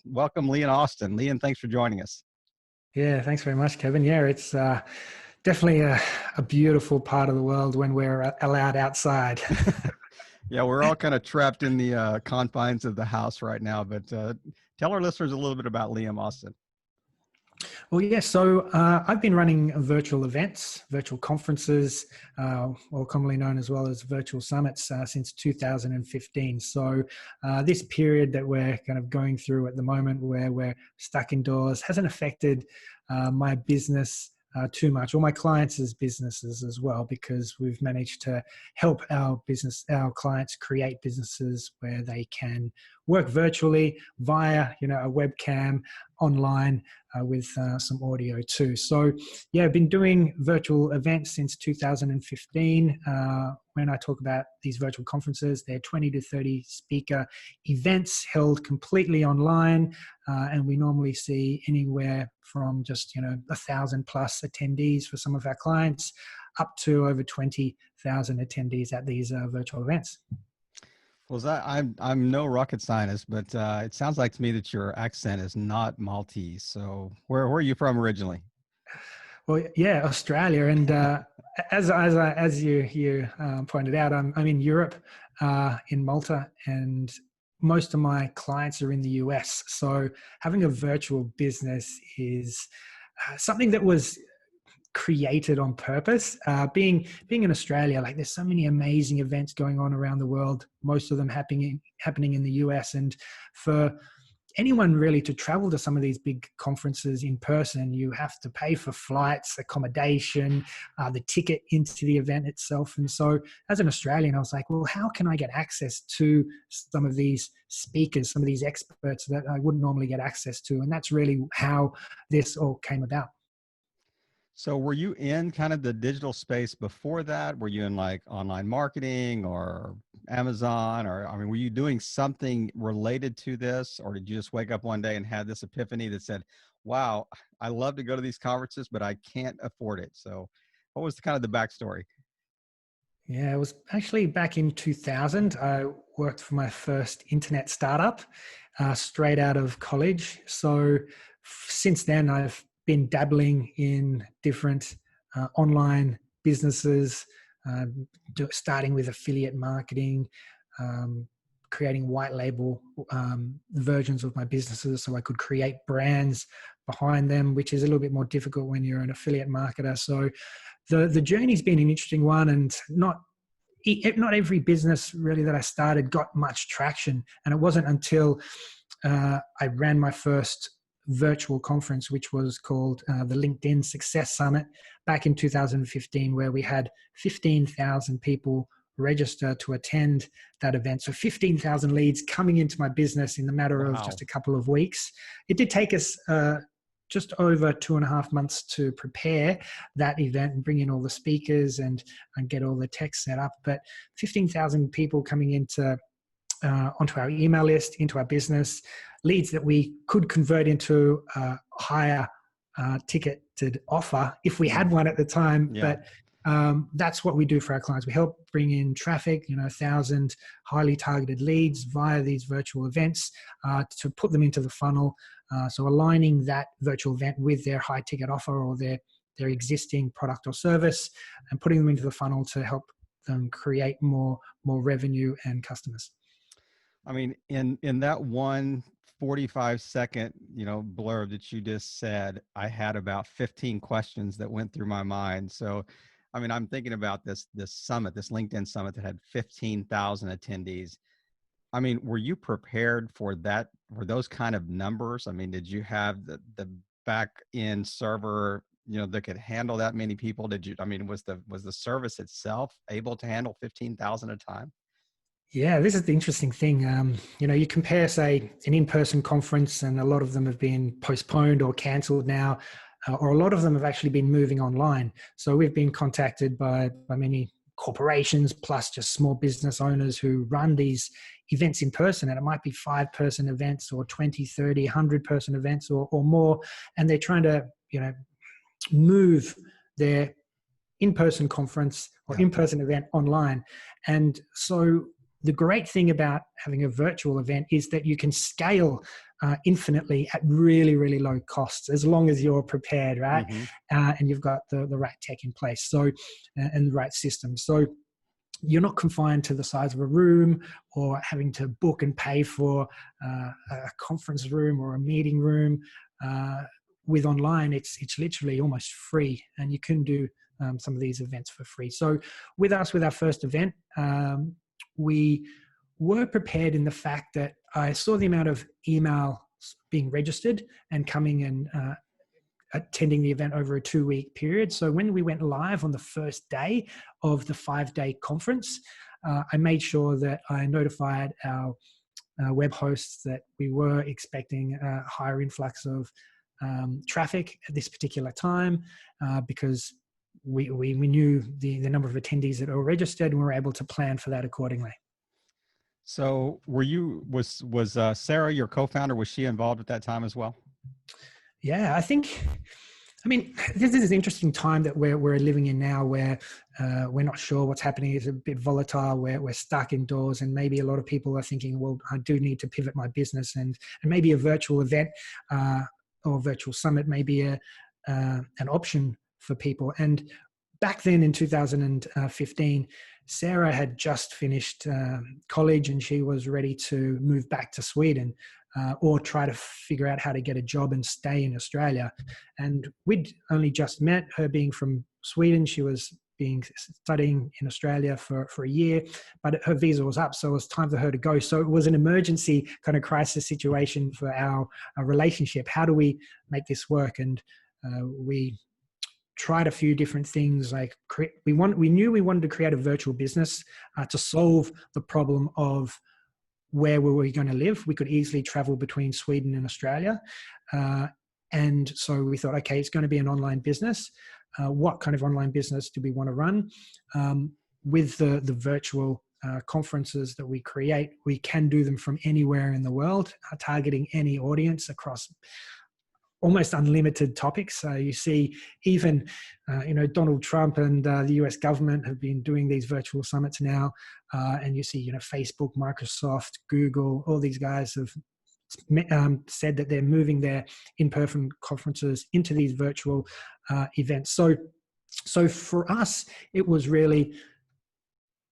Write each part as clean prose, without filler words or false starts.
welcome Lee and Austin. Lee, and thanks for joining us. Yeah, thanks very much, Kevin. Yeah, it's definitely a beautiful part of the world when we're allowed outside. Yeah, we're all kind of trapped in the confines of the house right now, but tell our listeners a little bit about Liam Austin. Well, yeah, so I've been running virtual events, virtual conferences, or commonly known as well as virtual summits since 2015. So this period that we're kind of going through at the moment where we're stuck indoors hasn't affected my business too much, or my clients' businesses as well, because we've managed to help our clients create businesses where they can work virtually via, a webcam online with some audio too. So yeah, I've been doing virtual events since 2015. When I talk about these virtual conferences, they're 20 to 30 speaker events held completely online. And we normally see anywhere from just, 1,000 plus attendees for some of our clients up to over 20,000 attendees at these virtual events. Well, I'm no rocket scientist, but it sounds like to me that your accent is not Maltese. So where are you from originally? Well, yeah, Australia, and as you pointed out, I'm in Europe, in Malta, and most of my clients are in the US. So having a virtual business is something that was created on purpose. Being in Australia, like there's so many amazing events going on around the world, most of them happening in the US, and for anyone really to travel to some of these big conferences in person, you have to pay for flights, accommodation, the ticket into the event itself. And so as an Australian, I was like, well, how can I get access to some of these speakers, some of these experts that I wouldn't normally get access to? And that's really how this all came about. So were you in kind of the digital space before that? Were you in like online marketing or Amazon, or, were you doing something related to this, or did you just wake up one day and had this epiphany that said, wow, I love to go to these conferences, but I can't afford it? So what was kind of the backstory? Yeah, it was actually back in 2000. I worked for my first internet startup straight out of college. So since then, I've been dabbling in different online businesses, starting with affiliate marketing, creating white label versions of my businesses so I could create brands behind them, which is a little bit more difficult when you're an affiliate marketer. So the journey's been an interesting one, and not every business really that I started got much traction. And it wasn't until I ran my first virtual conference, which was called the LinkedIn Success Summit back in 2015, where we had 15,000 people register to attend that event. So 15,000 leads coming into my business in the matter of just a couple of weeks. It did take us just over 2.5 months to prepare that event and bring in all the speakers and get all the tech set up. But 15,000 people coming into onto our email list, into our business, leads that we could convert into a higher ticketed offer if we had one at the time. Yeah. But that's what we do for our clients. We help bring in traffic, 1,000 highly targeted leads via these virtual events to put them into the funnel. So aligning that virtual event with their high ticket offer or their existing product or service, and putting them into the funnel to help them create more revenue and customers. In that 1 45-second, blurb that you just said, I had about 15 questions that went through my mind. So, I'm thinking about this summit, this LinkedIn summit that had 15,000 attendees. Were you prepared for that, for those kind of numbers? Did you have the back end server, that could handle that many people? Did you, was the service itself able to handle 15,000 at a time? Yeah, this is the interesting thing. You compare, say, an in-person conference, and a lot of them have been postponed or cancelled now, or a lot of them have actually been moving online. So we've been contacted by many corporations, plus just small business owners who run these events in person, and it might be 5-person events or 20, 30, 100-person events or more, and they're trying to, move their in-person conference or in-person event online. And so the great thing about having a virtual event is that you can scale infinitely at really, really low costs, as long as you're prepared, right? Mm-hmm. And you've got the right tech in place, so and the right system. So you're not confined to the size of a room or having to book and pay for a conference room or a meeting room. With online, it's literally almost free, and you can do some of these events for free. So with us, with our first event, we were prepared in the fact that I saw the amount of email being registered and coming and attending the event over a 2-week period. So when we went live on the first day of the 5-day conference, I made sure that I notified our web hosts that we were expecting a higher influx of traffic at this particular time, because we knew the number of attendees that were registered, and we were able to plan for that accordingly. So was Sarah, your co-founder, was she involved at that time as well? Yeah, I mean, this is an interesting time that we're living in now, where we're not sure what's happening. It's a bit volatile. We're stuck indoors, and maybe a lot of people are thinking, well, I do need to pivot my business, and maybe a virtual event or a virtual summit may be an option for people. And back then in 2015, Sarah had just finished college, and she was ready to move back to Sweden, or try to figure out how to get a job and stay in Australia. And we'd only just met. Her being from Sweden, she was studying in Australia for a year, but her visa was up, so it was time for her to go. So it was an emergency kind of crisis situation for our relationship. How do we make this work? And we tried a few different things. Like we knew we wanted to create a virtual business to solve the problem of where were we going to live. We could easily travel between Sweden and Australia. And so we thought, okay, it's going to be an online business. What kind of online business do we want to run? With the virtual conferences that we create, we can do them from anywhere in the world, targeting any audience across almost unlimited topics. You see even, Donald Trump and the US government have been doing these virtual summits now. And you see, Facebook, Microsoft, Google, all these guys have said that they're moving their in-person conferences into these virtual events. So for us, it was really,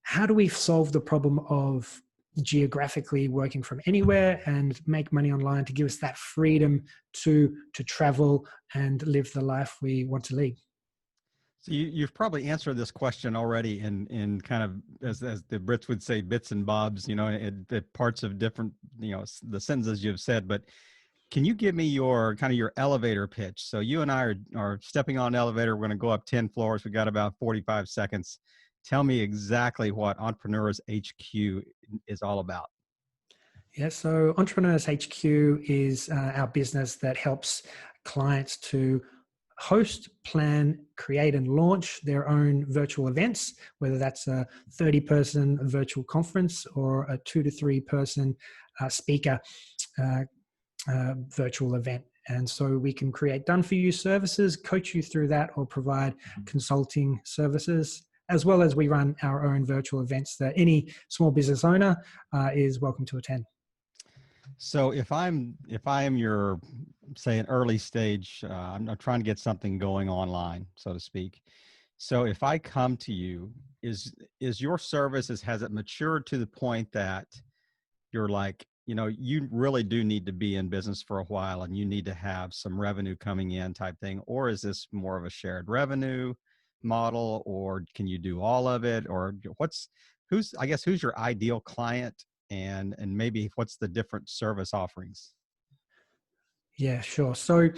how do we solve the problem of geographically working from anywhere and make money online to give us that freedom to travel and live the life we want to lead? So you've probably answered this question already in kind of, as the Brits would say, bits and bobs, in parts of different, the sentences you've said. But can you give me your elevator pitch? So you and I are stepping on an elevator. We're going to go up 10 floors. We got about 45 seconds. Tell me exactly what Entrepreneurs HQ is all about. Yeah, so Entrepreneurs HQ is our business that helps clients to host, plan, create, and launch their own virtual events, whether that's a 30-person virtual conference or a 2 to 3 person speaker virtual event. And so we can create done-for-you services, coach you through that, or provide consulting services, as well as we run our own virtual events that any small business owner is welcome to attend. So if I'm your, say, an early stage, I'm trying to get something going online, so to speak. So if I come to you, is your service, has it matured to the point that you're like, you really do need to be in business for a while and you need to have some revenue coming in type thing? Or is this more of a shared revenue model, or can you do all of it? Or who's your ideal client, and maybe what's the different service offerings? Yeah, sure. So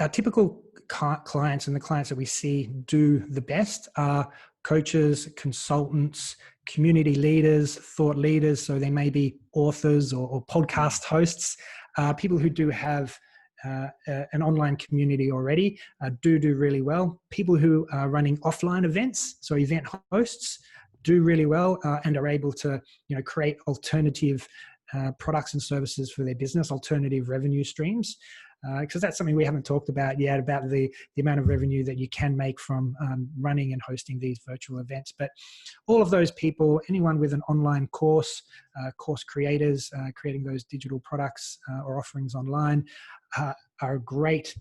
our typical clients and the clients that we see do the best are coaches, consultants, community leaders, thought leaders. So they may be authors or podcast hosts, people who do have an online community already, do really well. People who are running offline events, so event hosts, do really well and are able to create alternative products and services for their business, alternative revenue streams. because that's something we haven't talked about yet, about the amount of revenue that you can make from running and hosting these virtual events. But all of those people, anyone with an online course, course creators, creating those digital products or offerings online, are a great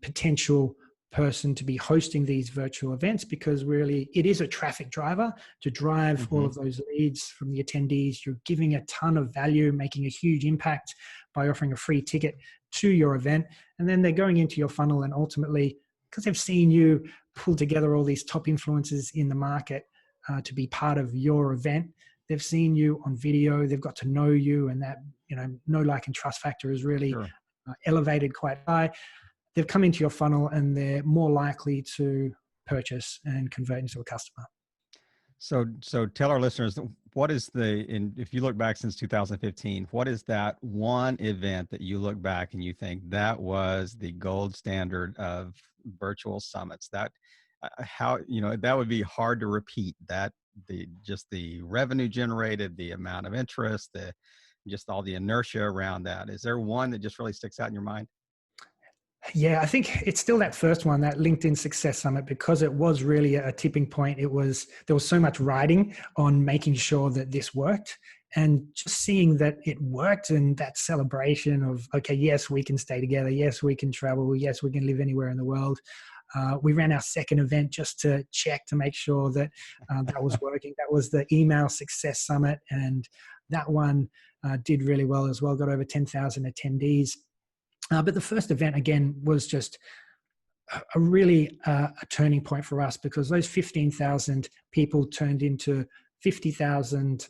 potential person to be hosting these virtual events, because really it is a traffic driver to drive all of those leads from the attendees. You're giving a ton of value, making a huge impact by offering a free ticket to your event. And then they're going into your funnel, and ultimately, because they've seen you pull together all these top influencers in the market to be part of your event, they've seen you on video, they've got to know you, and that, know, like, and trust factor is really Sure. elevated quite high. They've come into your funnel and they're more likely to purchase and convert into a customer. So tell our listeners, what is if you look back since 2015, what is that one event that you look back and you think that was the gold standard of virtual summits? That that would be hard to repeat. That the revenue generated, the amount of interest, just all the inertia around that. Is there one that just really sticks out in your mind? Yeah, I think it's still that first one, that LinkedIn Success Summit, because it was really a tipping point. There was so much riding on making sure that this worked, and just seeing that it worked, and that celebration of, okay, yes, we can stay together. Yes, we can travel. Yes, we can live anywhere in the world. We ran our second event just to check to make sure that that was working. That was the Email Success Summit, and that one did really well as well. Got over 10,000 attendees. But the first event, again, was just a really a turning point for us, because those 15,000 people turned into 50,000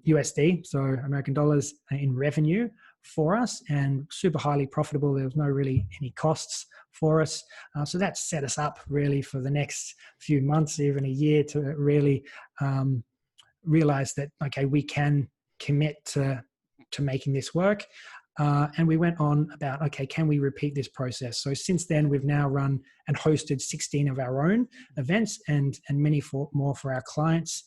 USD, so American dollars, in revenue for us, and super highly profitable. There was no really any costs for us. So that set us up really for the next few months, even a year, to really realize that, okay, we can commit to making this work. And we went on about, okay, can we repeat this process? So since then, we've now run and hosted 16 of our own events, and many more for our clients,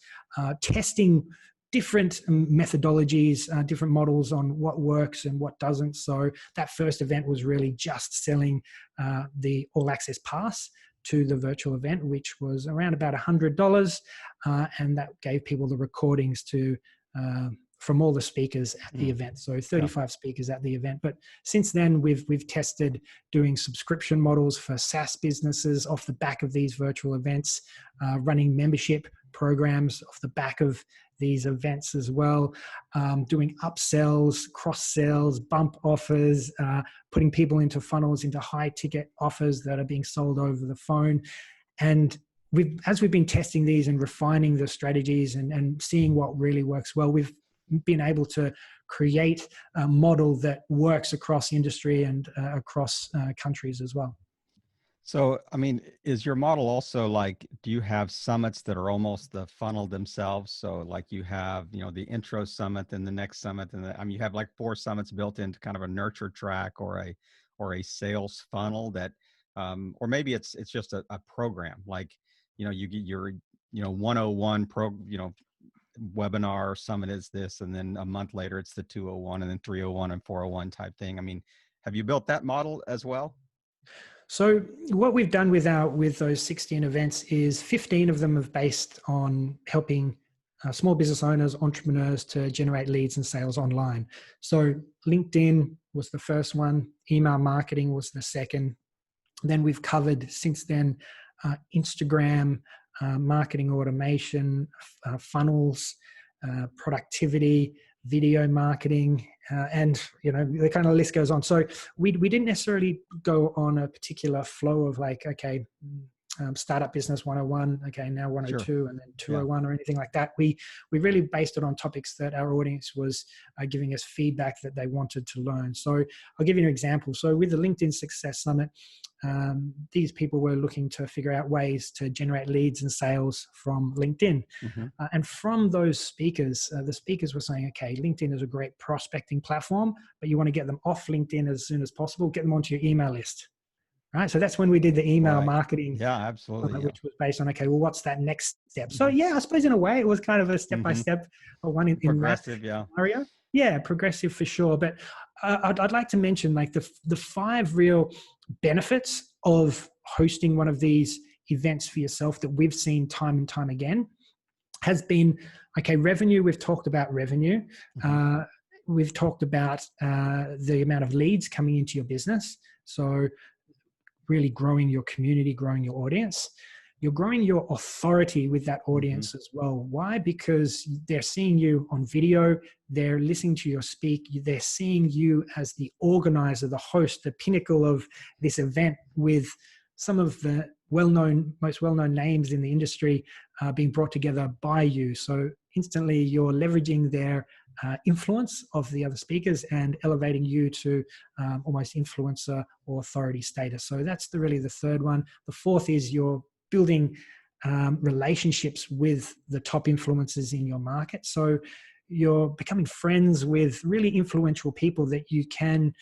testing different methodologies, different models on what works and what doesn't. So that first event was really just selling the All Access Pass to the virtual event, which was around about $100. And that gave people the recordings from all the speakers at the event. So 35 speakers at the event. But since then, we've tested doing subscription models for SaaS businesses off the back of these virtual events, running membership programs off the back of these events as well, doing upsells, cross sells, bump offers, putting people into funnels, into high ticket offers that are being sold over the phone. And as we've been testing these and refining the strategies and seeing what really works well, we've been able to create a model that works across industry and across countries as well. So, I mean, is your model also like, do you have summits that are almost the funnel themselves? So like you have, the intro summit and the next summit, and you have like 4 summits built into kind of a nurture track or a sales funnel that, or maybe it's just a program. Like, you get your, 101 webinar summit is this, and then a month later it's the 201, and then 301 and 401 type thing. I mean, have you built that model as well? So what we've done with those 16 events is 15 of them are based on helping small business owners, entrepreneurs to generate leads and sales online. So LinkedIn was the first one, email marketing was the second. Then we've covered since then Instagram, marketing automation, funnels, productivity, video marketing, and the kind of list goes on. So we didn't necessarily go on a particular flow of like, okay, startup business 101, okay, now 102, sure, and then 201, or anything like that. We really based it on topics that our audience was giving us feedback that they wanted to learn. So I'll give you an example. So with the LinkedIn Success Summit, these people were looking to figure out ways to generate leads and sales from LinkedIn. And from those speakers, the speakers were saying, okay, LinkedIn is a great prospecting platform, but you want to get them off LinkedIn as soon as possible, get them onto your email list. Right. So that's when we did the email marketing. Yeah, absolutely. Which was based on, okay, well, what's that next step? So yeah, I suppose in a way it was kind of a step-by-step one in progressive, that scenario. Yeah, progressive for sure. But I'd like to mention like the five real benefits of hosting one of these events for yourself that we've seen time and time again has been, okay, revenue. We've talked about revenue. Hmm. We've talked about the amount of leads coming into your business. So really growing your community, growing your audience. You're growing your authority with that Hmm. audience as well. Why? Because they're seeing you on video, they're listening to your speak, they're seeing you as the organizer, the host, the pinnacle of this event with some of the most well-known names in the industry being brought together by you. So instantly you're leveraging their influence of the other speakers and elevating you to almost influencer or authority status. So that's really the third one. The fourth is you're building relationships with the top influencers in your market. So you're becoming friends with really influential people that you can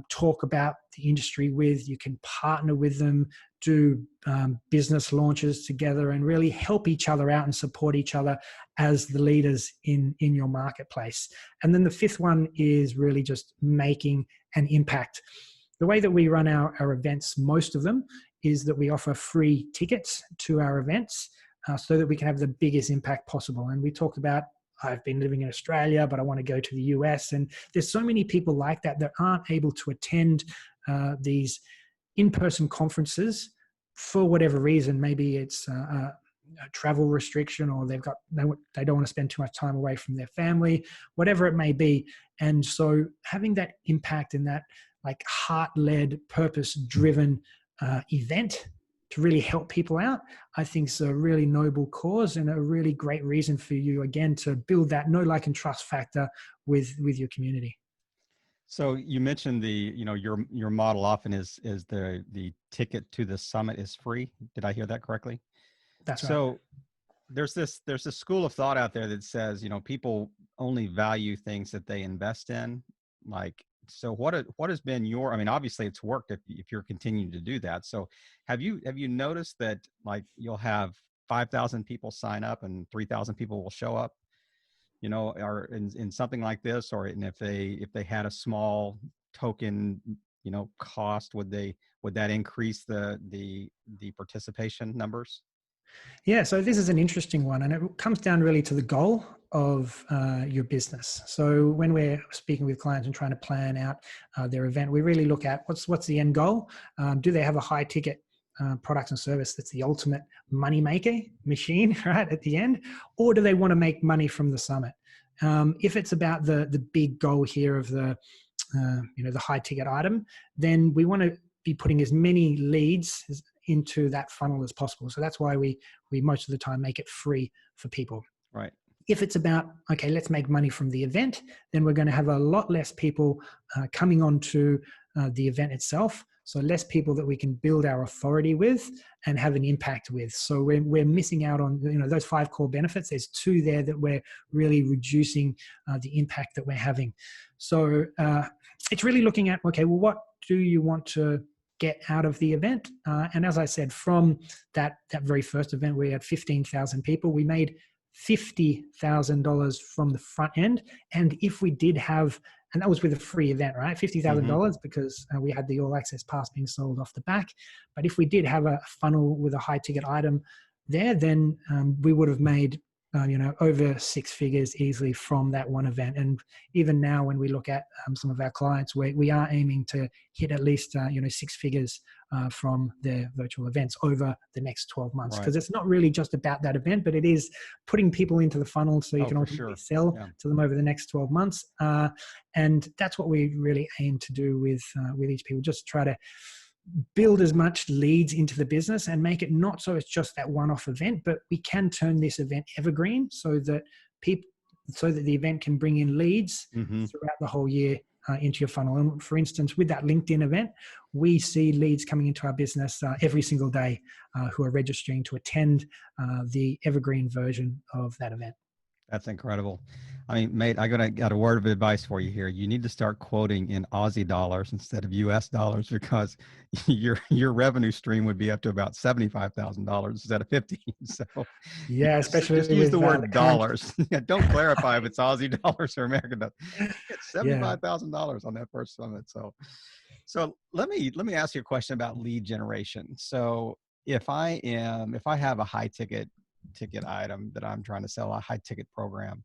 talk about the industry with. You can partner with them, do business launches together, and really help each other out and support each other as the leaders in your marketplace. And then the fifth one is really just making an impact. The way that we run our events, most of them, is that we offer free tickets to our events so that we can have the biggest impact possible. And we talked about, I've been living in Australia, but I want to go to the US. And there's so many people like that that aren't able to attend these in-person conferences for whatever reason. Maybe it's a travel restriction, or they don't want to spend too much time away from their family, whatever it may be. And so having that impact in that like heart-led, purpose-driven event to really help people out, I think is a really noble cause and a really great reason for you, again, to build that know, like, and trust factor with your community. So you mentioned your model often is the ticket to the summit is free. Did I hear that correctly? That's right. So there's a school of thought out there that says, people only value things that they invest in. Like, so what has been your, I mean, obviously it's worked if you're continuing to do that. So have you noticed that, like, you'll have 5,000 people sign up and 3,000 people will show up, or in something like this, or and if they had a small token, cost, would that increase the participation numbers? Yeah, so this is an interesting one, and it comes down really to the goal of your business. So when we're speaking with clients and trying to plan out their event, we really look at what's the end goal. Do they have a high ticket product and service that's the ultimate money maker machine, right, at the end, or do they want to make money from the summit? If it's about the big goal here of the the high ticket item, then we want to be putting as many leads into that funnel as possible. So that's why we most of the time make it free for people. Right. If it's about, okay, let's make money from the event, then we're going to have a lot less people coming onto the event itself. So less people that we can build our authority with and have an impact with. So we're missing out on those five core benefits. There's two there that we're really reducing the impact that we're having. So it's really looking at, okay, well, what do you want to get out of the event? And as I said, from that very first event, we had 15,000 people. We made $50,000 from the front end. And if we did have, and that was with a free event, right? Hmm. $50,000 because we had the all access pass being sold off the back. But if we did have a funnel with a high ticket item there, then we would have made over six figures easily from that one event. And even now, when we look at some of our clients, we are aiming to hit at least six figures from their virtual events over the next 12 months. Right. Because it's not really just about that event, but it is putting people into the funnel so you Oh, can for ultimately sure. sell Yeah. to them over the next 12 months. And that's what we really aim to do with each people. Just try to build as much leads into the business and make it not so it's just that one-off event, but we can turn this event evergreen so that the event can bring in leads Hmm. throughout the whole year into your funnel. And for instance, with that LinkedIn event, we see leads coming into our business every single day who are registering to attend the evergreen version of that event. That's incredible. I mean, mate, got a word of advice for you here. You need to start quoting in Aussie dollars instead of US dollars, because your revenue stream would be up to about $75,000 instead of 50. So Yeah, just especially use the with the word current. dollars. Don't clarify if it's Aussie dollars or American dollars. You get Yeah, $75,000 on that first summit. So let me ask you a question about lead generation. So if I have a high ticket item that I'm trying to sell, a high ticket program,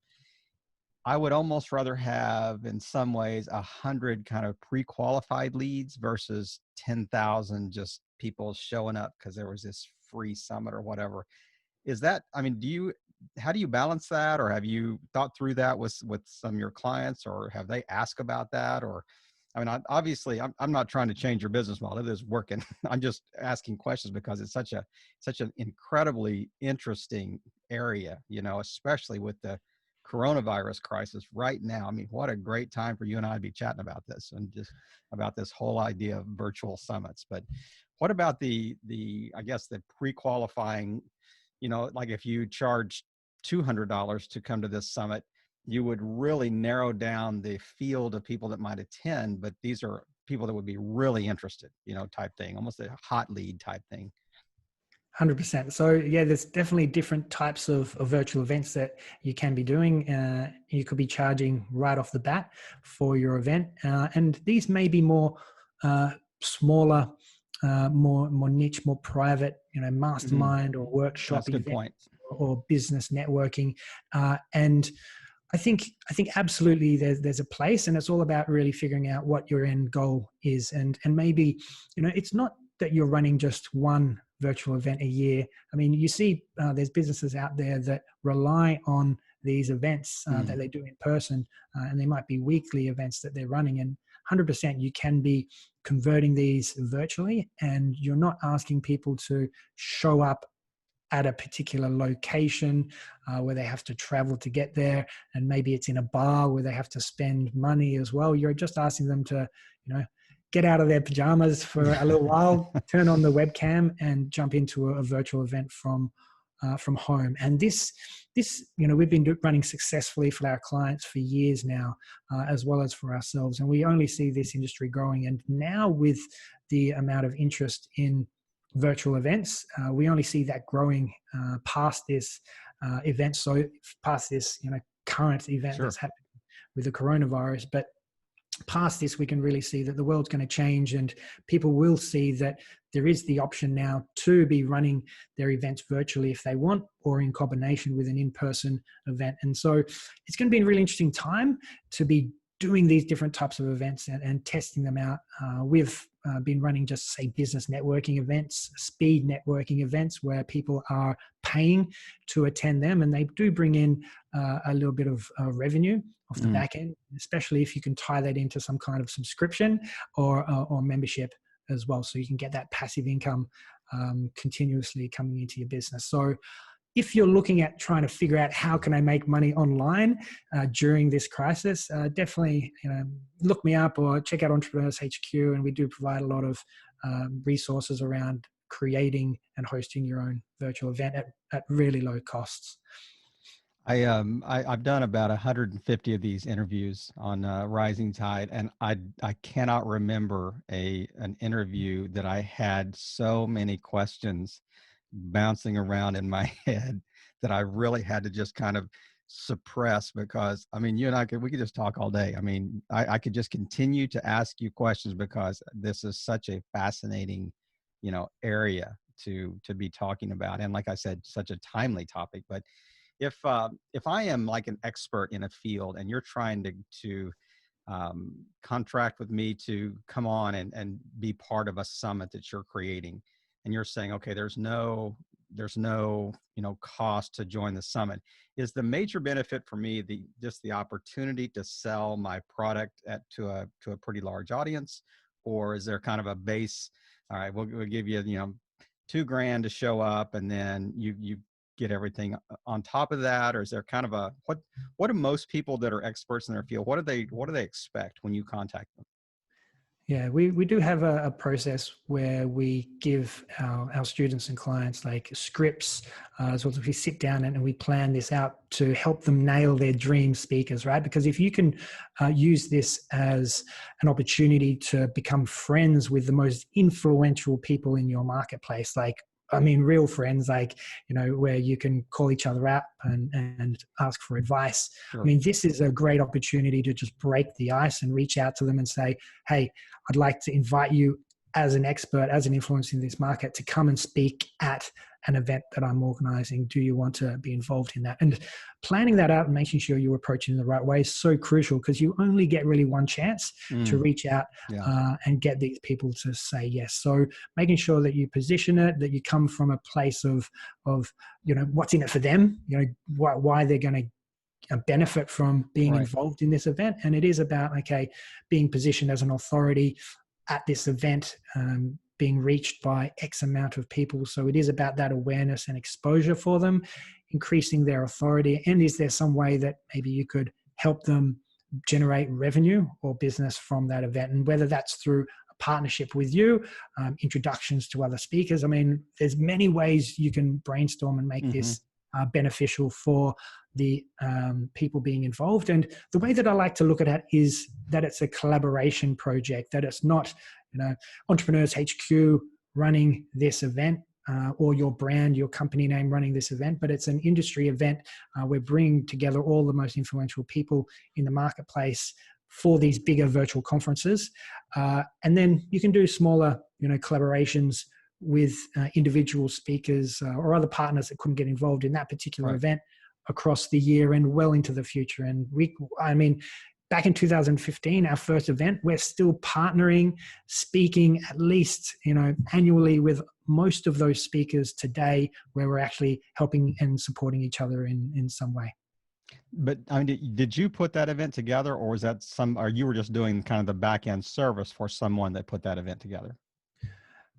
I would almost rather have, in some ways, 100 kind of pre-qualified leads versus 10,000 just people showing up because there was this free summit or whatever. Is that, I mean, how do you balance that, or have you thought through that with some of your clients, or have they asked about that? Or, I mean, obviously, I'm not trying to change your business model. It is working. I'm just asking questions because it's such an incredibly interesting area, especially with the coronavirus crisis right now. I mean, what a great time for you and I to be chatting about this, and just about this whole idea of virtual summits. But what about I guess the pre-qualifying, like if you charge $200 to come to this summit, you would really narrow down the field of people that might attend, but these are people that would be really interested, type thing, almost a hot lead type thing. 100%. So yeah, there's definitely different types of virtual events that you can be doing. You could be charging right off the bat for your event, and these may be more smaller, more niche, more private, Hmm. mastermind or That's workshop a good events point. or business networking, and I think absolutely there's a place, and it's all about really figuring out what your end goal is, and maybe it's not that you're running just one virtual event a year. I mean, you see, there's businesses out there that rely on these events that Mm. they do in person, and they might be weekly events that they're running, and 100% you can be converting these virtually, and you're not asking people to show up at a particular location where they have to travel to get there, and maybe it's in a bar where they have to spend money as well. You're just asking them to, get out of their pajamas for a little while, turn on the webcam, and jump into a virtual event from home. And this we've been running successfully for our clients for years now, as well as for ourselves, and we only see this industry growing. And now with the amount of interest in virtual events, we only see that growing past this event. So past this, current event that's Sure. happening with the coronavirus, but past this, we can really see that the world's going to change, and people will see that there is the option now to be running their events virtually if they want, or in combination with an in-person event. And so it's going to be a really interesting time to be doing these different types of events and testing them out. We've been running just say business networking events, speed networking events, where people are paying to attend them, and they do bring in a little bit of revenue off the Mm. back end, especially if you can tie that into some kind of subscription or membership as well, so you can get that passive income continuously coming into your business. So if you're looking at trying to figure out how can I make money online during this crisis, definitely look me up or check out Entrepreneurs HQ, and we do provide a lot of resources around creating and hosting your own virtual event at really low costs. I've done about 150 of these interviews on Rising Tide, and I cannot remember an interview that I had so many questions bouncing around in my head that I really had to just kind of suppress, because I mean, you and we could just talk all day. I mean, I could just continue to ask you questions because this is such a fascinating, area to be talking about, and like I said, such a timely topic. But if I am like an expert in a field and you're trying to contract with me to come on and be part of a summit that you're creating, and you're saying, okay, there's no cost to join the summit, is the major benefit for me just the opportunity to sell my product to a pretty large audience, or is there kind of a base? All right, we'll give you 2 grand to show up, and then you get everything on top of that? Or is there kind of what do most people that are experts in their field, what do they expect when you contact them? Yeah, we do have a process where we give our students and clients like scripts, as well as we sit down and we plan this out to help them nail their dream speakers, right? Because if you can use this as an opportunity to become friends with the most influential people in your marketplace, like I mean, real friends, like, where you can call each other up and ask for advice. I Sure. mean, this is a great opportunity to just break the ice and reach out to them and say, hey, I'd like to invite you as an expert, as an influencer in this market, to come and speak at an event that I'm organizing. Do you want to be involved in that? And planning that out and making sure you approach it in the right way is so crucial, because you only get really one chance to Mm, reach out yeah. and get these people to say yes. So making sure that you position it, that you come from a place of what's in it for them, why they're going to benefit from being Right. involved in this event. And it is about, okay, being positioned as an authority at this event, being reached by X amount of people. So it is about that awareness and exposure for them, increasing their authority. And is there some way that maybe you could help them generate revenue or business from that event? And whether that's through a partnership with you, introductions to other speakers. I mean, there's many ways you can brainstorm and make Hmm. this beneficial for the people being involved. And the way that I like to look at it is that it's a collaboration project, that it's not, Entrepreneurs HQ running this event, or your brand, your company name running this event, but it's an industry event. We're bringing together all the most influential people in the marketplace for these bigger virtual conferences. And then you can do smaller, collaborations with individual speakers or other partners that couldn't get involved in that particular Right. event across the year and well into the future. And back in 2015, our first event, we're still partnering, speaking at least, annually with most of those speakers today, where we're actually helping and supporting each other in some way. But I mean, did you put that event together, or was that or you were just doing kind of the back end service for someone that put that event together?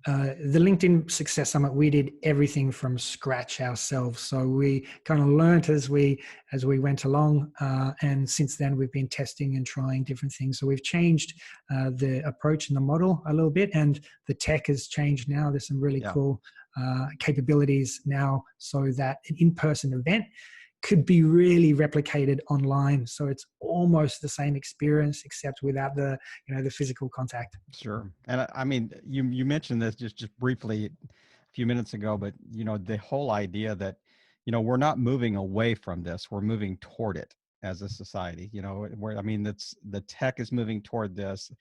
The LinkedIn Success Summit, we did everything from scratch ourselves. So we kind of learned as we went along, and since then we've been testing and trying different things. So we've changed the approach and the model a little bit, and the tech has changed now. There's some really Yeah. cool capabilities now, so that an in-person event could be really replicated online. So it's almost the same experience, except without the the physical contact. Sure. And I mean, you mentioned this just briefly a few minutes ago, but the whole idea that we're not moving away from this, we're moving toward it as a society. Where I mean, that's the tech is moving toward this.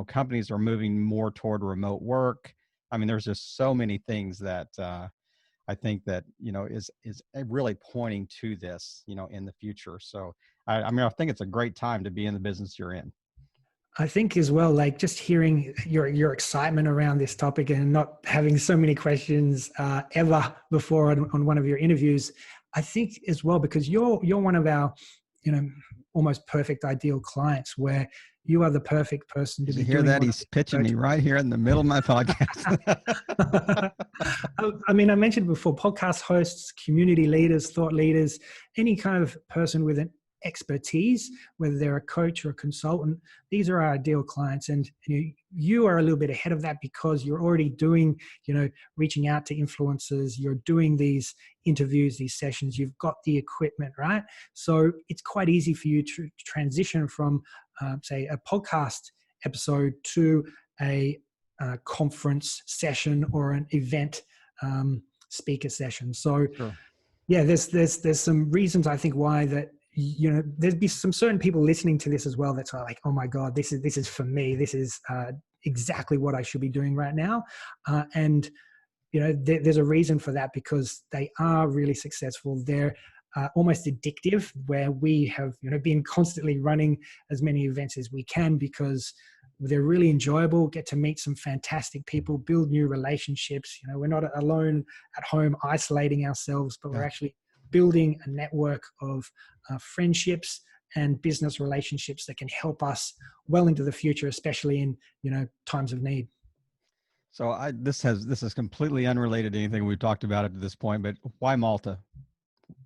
Companies are moving more toward remote work. I mean, there's just so many things that I think that is really pointing to this in the future. So I mean, I think it's a great time to be in the business you're in. I think as well, like just hearing your excitement around this topic and not having so many questions ever before on one of your interviews, I think as well, because you're one of our, almost perfect ideal clients, where you are the perfect person to Did you be hear doing that? one of He's pitching these me right here in the middle of my podcast. virtual. I mean, I mentioned before, podcast hosts, community leaders, thought leaders, any kind of person with an expertise, whether they're a coach or a consultant, these are our ideal clients. And you are a little bit ahead of that, because you're already doing, reaching out to influencers, you're doing these interviews, these sessions, you've got the equipment, right? So it's quite easy for you to transition from, say, a podcast episode to a conference session or an event speaker session. So Sure. yeah, there's some reasons I think why that there'd be some certain people listening to this as well that's like, oh my god, this is for me, this is exactly what I should be doing right now. And there's a reason for that, because they are really successful. They're almost addictive, where we have been constantly running as many events as we can, because they're really enjoyable, get to meet some fantastic people, build new relationships. We're not alone at home isolating ourselves, but we're Yeah. actually building a network of friendships and business relationships that can help us well into the future, especially in times of need. So this is completely unrelated to anything we've talked about up to this point, but why Malta?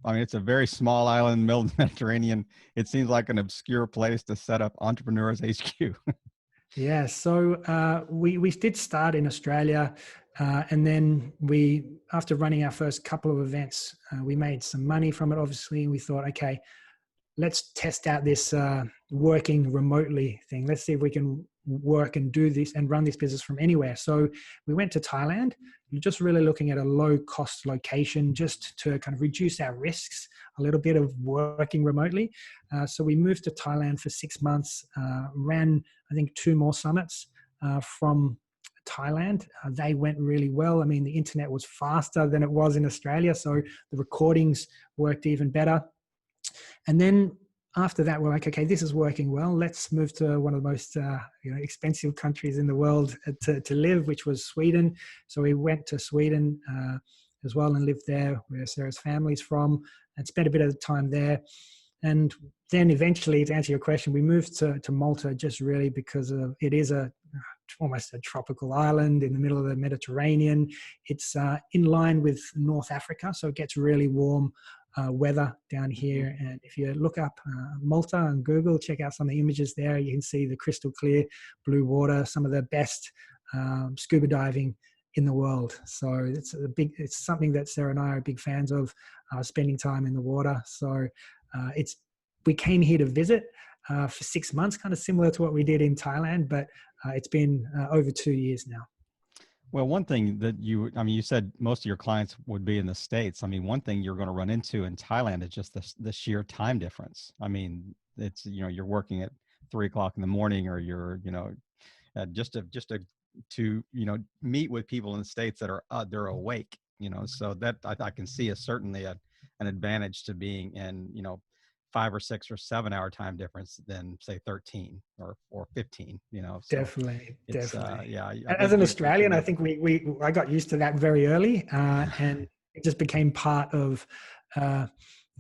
I mean, it's a very small island in the middle of the Mediterranean. It seems like an obscure place to set up Entrepreneurs HQ. Yeah, so we did start in Australia, and then after running our first couple of events, we made some money from it. Obviously, and we thought, okay, let's test out this working remotely thing. Let's see if we can work and do this and run this business from anywhere. So we went to Thailand. We're just really looking at a low cost location just to kind of reduce our risks a little bit of working remotely. So we moved to Thailand for 6 months, ran, I think, 2 more summits from Thailand. They went really well. I mean, the internet was faster than it was in Australia. So the recordings worked even better. And then after that, we're like, okay, this is working well. Let's move to one of the most expensive countries in the world to live, which was Sweden. So we went to Sweden as well and lived there, where Sarah's family's from, and spent a bit of time there. And then eventually, to answer your question, we moved to Malta just really because it is almost a tropical island in the middle of the Mediterranean. It's in line with North Africa, so it gets really warm weather down here. And if you look up Malta on Google, check out some of the images there. You can see the crystal clear blue water, some of the best scuba diving in the world. So it's something that Sarah and I are big fans of, spending time in the water. So we came here to visit for 6 months, kind of similar to what we did in Thailand, but it's been over 2 years now. Well, one thing that you said most of your clients would be in the States. I mean, one thing you're going to run into in Thailand is just the sheer time difference. I mean, it's, you're working at 3 o'clock in the morning, or you're, just to meet with people in the States that are, they're awake, so that I can see is certainly an advantage to being in, 5 or 6 or 7 hour time difference than say 13 or 15, so Definitely, it's, definitely. yeah, I As think an you can Australian, I make. think I got used to that very early, and it just became part of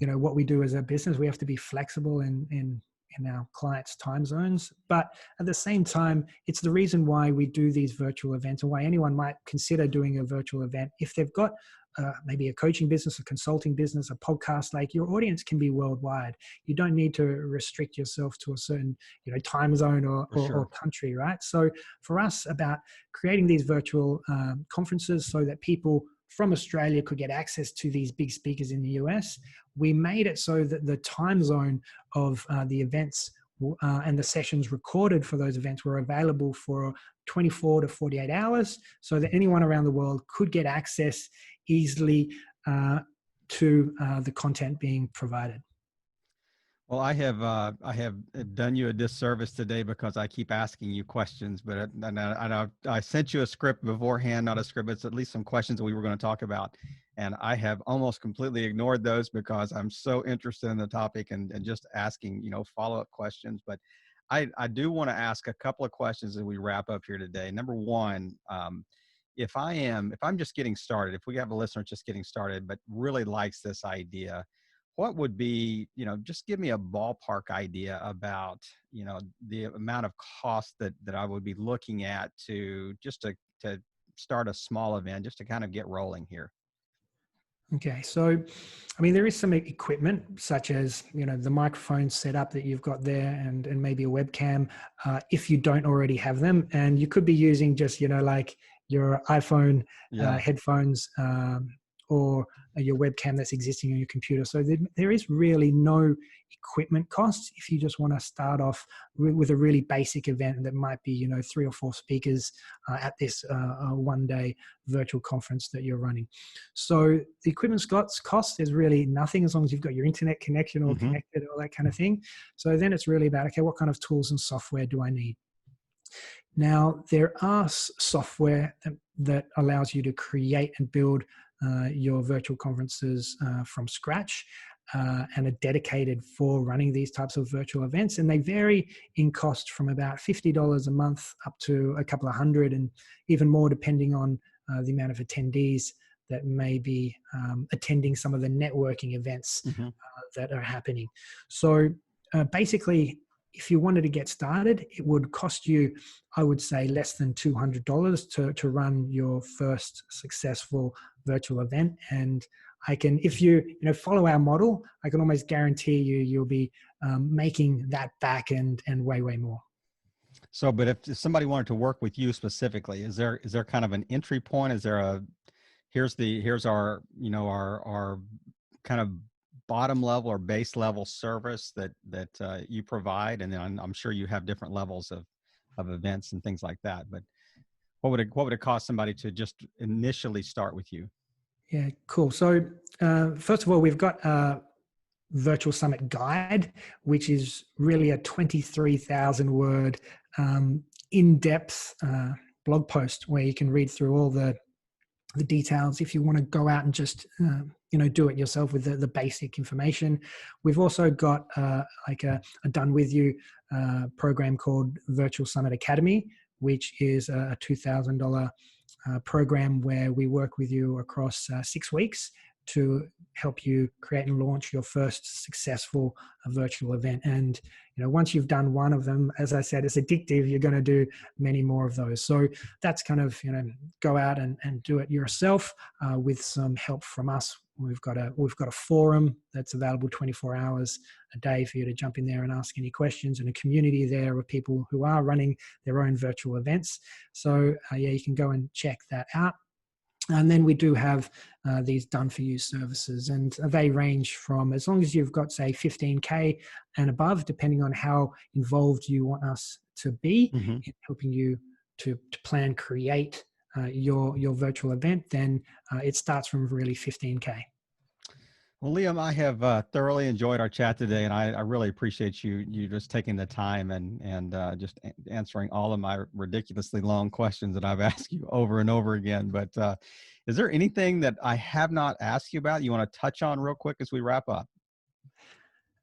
what we do as a business. We have to be flexible in our clients' time zones, but at the same time, it's the reason why we do these virtual events, and why anyone might consider doing a virtual event if they've got maybe a coaching business, a consulting business, a podcast. Like, your audience can be worldwide. You don't need to restrict yourself to a certain time zone For or sure. country, right? So for us, about creating these virtual conferences so that people from Australia could get access to these big speakers in the US, we made it so that the time zone of the events and the sessions recorded for those events were available for 24 to 48 hours, so that anyone around the world could get access easily to the content being provided. Well, I have done you a disservice today because I keep asking you questions, but I sent you a script beforehand, not a script. It's at least some questions that we were going to talk about, and I have almost completely ignored those because I'm so interested in the topic and just asking follow-up questions. But I do want to ask a couple of questions as we wrap up here today. Number one, if I'm just getting started, if we have a listener just getting started but really likes this idea, what would be, just give me a ballpark idea about, the amount of cost that I would be looking at to start a small event, just to kind of get rolling here. Okay, so I mean, there is some equipment such as the microphone setup that you've got there, and maybe a webcam, if you don't already have them, and you could be using just like your iPhone Yeah. headphones, or your webcam that's existing on your computer. So there is really no equipment costs if you just want to start off with a really basic event that might be 3 or 4 speakers at this one day virtual conference that you're running. So the equipment cost is really nothing, as long as you've got your internet connection all Mm-hmm. connected, all that kind of thing. So then it's really about, okay, what kind of tools and software do I need? Now, there are software that allows you to create and build your virtual conferences from scratch, and are dedicated for running these types of virtual events. And they vary in cost from about $50 a month up to a couple of hundred, and even more depending on the amount of attendees that may be attending some of the networking events Mm-hmm. that are happening. So basically, if you wanted to get started, it would cost you, I would say, less than $200 to run your first successful virtual event. And I can, if you follow our model, I can almost guarantee you'll be making that back and way more. So, but if somebody wanted to work with you specifically, is there kind of an entry point? Is there a here's our our kind of bottom level or base level service that you provide, and then I'm sure you have different levels of events and things like that. But what would it cost somebody to just initially start with you? Yeah, cool. So, first of all, we've got a virtual summit guide, which is really a 23,000 word in depth blog post where you can read through all the details if you want to go out and just do it yourself with the basic information. We've also got like a done with you program called Virtual Summit Academy, which is a $2,000 program where we work with you across 6 weeks to help you create and launch your first successful virtual event. And once you've done one of them, as I said, it's addictive. You're going to do many more of those. So that's kind of go out and do it yourself with some help from us. We've got a forum that's available 24 hours a day for you to jump in there and ask any questions, and a community there of people who are running their own virtual events. So yeah, you can go and check that out. And then we do have these done for you services, and they range from, as long as you've got, say, 15K and above, depending on how involved you want us to be Hmm. in helping you to plan, create your virtual event, then it starts from really 15K. Well, Liam, I have thoroughly enjoyed our chat today, and I really appreciate you just taking the time and just answering all of my ridiculously long questions that I've asked you over and over again. But is there anything that I have not asked you about you want to touch on real quick as we wrap up?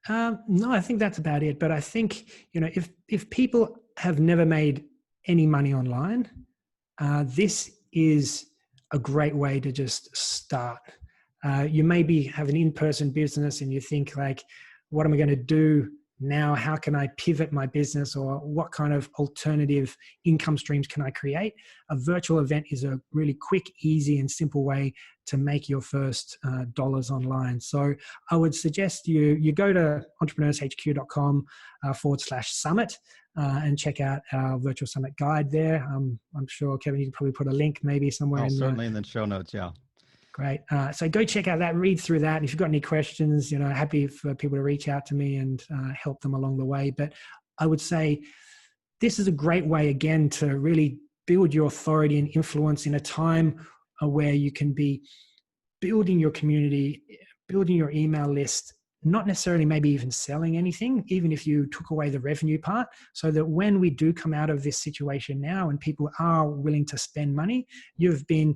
No, I think that's about it. But I think, if people have never made any money online, this is a great way to just start. You maybe have an in-person business and you think, like, what am I going to do now? How can I pivot my business, or what kind of alternative income streams can I create? A virtual event is a really quick, easy, and simple way to make your first dollars online. So I would suggest you go to entrepreneurshq.com /summit and check out our virtual summit guide there. I'm sure, Kevin, you can probably put a link maybe somewhere Oh, in the. certainly in the show notes. Yeah. Great. So go check out that, read through that. And if you've got any questions, happy for people to reach out to me and help them along the way. But I would say this is a great way, again, to really build your authority and influence in a time where you can be building your community, building your email list, not necessarily maybe even selling anything, even if you took away the revenue part, so that when we do come out of this situation now and people are willing to spend money, you've been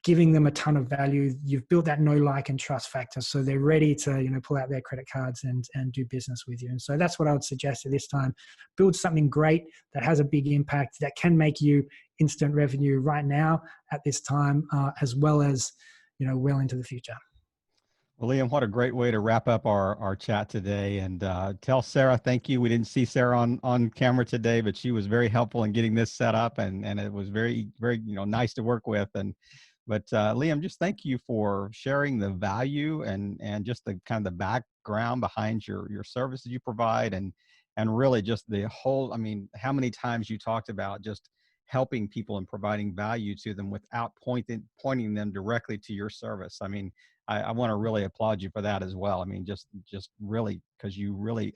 giving them a ton of value. You've built that know, like, and trust factor, so they're ready to pull out their credit cards and do business with you. And so that's what I would suggest at this time. Build something great that has a big impact, that can make you instant revenue right now at this time, as well as well into the future. Well, Liam, what a great way to wrap up our chat today. And tell Sarah thank you. We didn't see Sarah on camera today, but she was very helpful in getting this set up, and it was very, very nice to work with. And but Liam, just thank you for sharing the value and just the kind of the background behind your services you provide, and really just the whole. I mean, how many times you talked about just helping people and providing value to them without pointing them directly to your service. I mean, I want to really applaud you for that as well. I mean, just really, because you really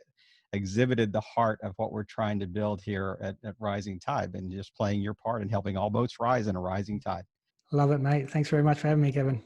exhibited the heart of what we're trying to build here at Rising Tide, and just playing your part in helping all boats rise in a rising tide. Love it, mate. Thanks very much for having me, Kevin.